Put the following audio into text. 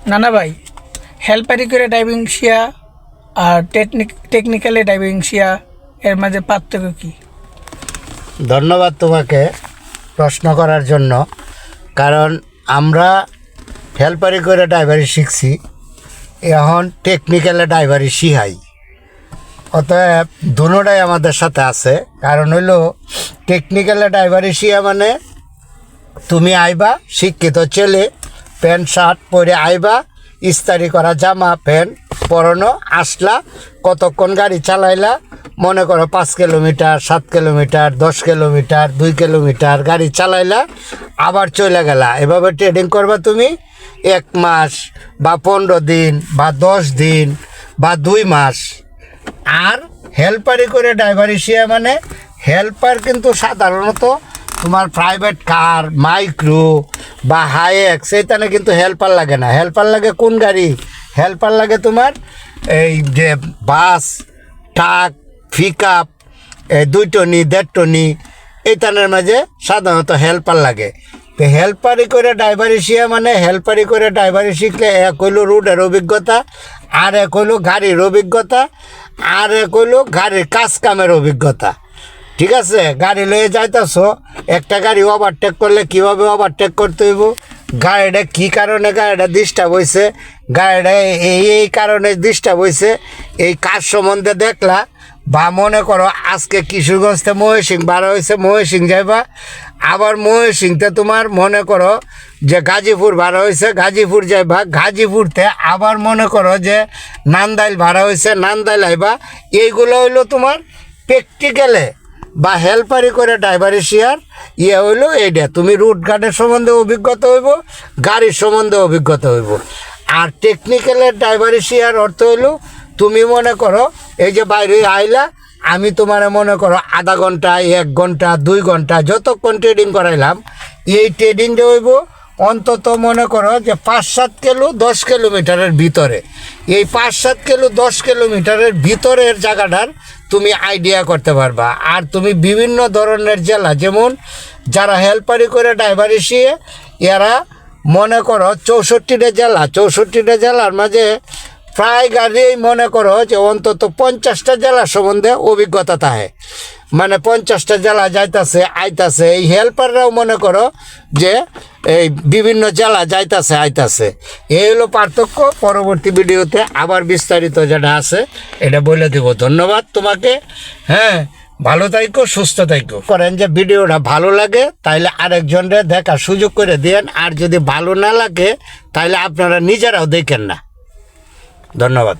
নানা ভাই, হেল্পারি করে ড্রাইভিং শিয়া আর টেকনিক্যালি ড্রাইভিং শিয়া এর মাঝে পার্থক্য কি? ধন্যবাদ তোমাকে প্রশ্ন করার জন্য। কারণ আমরা হেল্পারি করে ড্রাইভারি শিখছি, এখন টেকনিক্যালে ড্রাইভারি শিখাই। অতএব দুটোটাই আমাদের সাথে আছে। কারণ হইলো টেকনিক্যালে ড্রাইভারি শিখা মানে তুমি আইবা শিক্ষিত ছেলে, প্যান্ট শার্ট পরে আইবা, ইস্তারি করা জামা প্যান্ট পরানো, আসলা, কতক্ষণ গাড়ি চালাইলা, মনে করো 5 কিলোমিটার, 7 কিলোমিটার, 10 কিলোমিটার, 2 কিলোমিটার গাড়ি চালাইলা, আবার চলে গেলা। এভাবে ট্রেডিং করবা তুমি 1 মাস বা 15 দিন বা 10 দিন বা 2 মাস। আর হেল্পারি করে ড্রাইভারি শিয়া মানে হেল্পার কিন্তু সাধারণত তোমার প্রাইভেট কার, মাইক্রো বা হাইএক্স এইখানে কিন্তু হেল্পার লাগে না। হেল্পার লাগে কোন গাড়ি? হেল্পার লাগে তোমার এই যে বাস, ট্রাক, পিক আপ, 2 টনি 1.5 টনি এইখানের মাঝে সাধারণত হেল্পার লাগে। তো হেল্পারি করে ড্রাইভারি শিয়া মানে হেল্পারি করে ড্রাইভারি শিখলে এক হইলো রুটের অভিজ্ঞতা, আর এক হইলো গাড়ির অভিজ্ঞতা, আর এক হইলো গাড়ির কাজ কামের অভিজ্ঞতা। ঠিক আছে, গাড়ি লয়ে যাইতেছো, একটা গাড়ি ওভারটেক করলে কীভাবে ওভারটেক করতে হইব, গাড়িটা কী কারণে গাড়িটা ডিস্টার্ব হয়েছে, গাড়িটা এই কারণে ডিস্টার্ব হয়েছে, এই কাজ সম্বন্ধে দেখলা। বা মনে করো আজকে কিশোরগঞ্জ থেকে মহেশিং বাড়া হয়েছে, মহেশিং যাইবা, আবার মহেশিংতে তোমার মনে করো যে গাজীপুর ভাড়া হয়েছে, গাজীপুর যাইবা, গাজীপুরতে আবার মনে করো যে নান্দাইল ভাড়া হয়েছে, নান্দাইল আইবা। এইগুলো হইলো তোমার প্র্যাকটিক্যালে বা হেল্পারি করে ড্রাইভারি শিয়ার হইলো এইটা। তুমি রুট গার্ডের সম্বন্ধে অভিজ্ঞতা হইব, গাড়ির সম্বন্ধে অভিজ্ঞতা হইব। আর টেকনিক্যালের ড্রাইভারি শিয়ার অর্থ হইলো তুমি মনে করো এই যে বাইরে আইলা, আমি তোমার মনে করো আধা ঘন্টা, 1 ঘন্টা, 2 ঘন্টা যতক্ষণ ট্রেডিং করাইলাম, এই ট্রেডিংটা হইব অন্তত মনে করো যে 5-7 কিলো 10 কিলোমিটারের ভিতরে। এই 5-7 কিলো 10 কিলোমিটারের ভিতরের জায়গাটার তুমি আইডিয়া করতে পারবা। আর তুমি বিভিন্ন ধরনের জেলা, যেমন যারা হেল্পারি করে ড্রাইভারি শিখে এরা মনে করো 64টা জেলা, 64টা জেলার মাঝে প্রায় গাড়ি মনে করো যে অন্তত 50টা জেলা সম্বন্ধে অভিজ্ঞতা থাকে। মানে 50টা জেলা যাইতাছে আইতাছে, এই হেল্পাররাও মনে করো যে এই বিভিন্ন জেলা যাইতাছে আইতাছে। এই হলো পার্থক্য। পরবর্তী ভিডিওতে আবার বিস্তারিত যেটা আছে এটা বলে দেব। ধন্যবাদ তোমাকে। হ্যাঁ, ভালো থাইকো, সুস্থ থাইকো। করেন যে ভিডিওটা ভালো লাগে তাইলে আরেকজনরে দেখার সুযোগ করে দেন, আর যদি ভালো না লাগে তাইলে আপনারা নিজেরাও দেখেন না। ধন্যবাদ।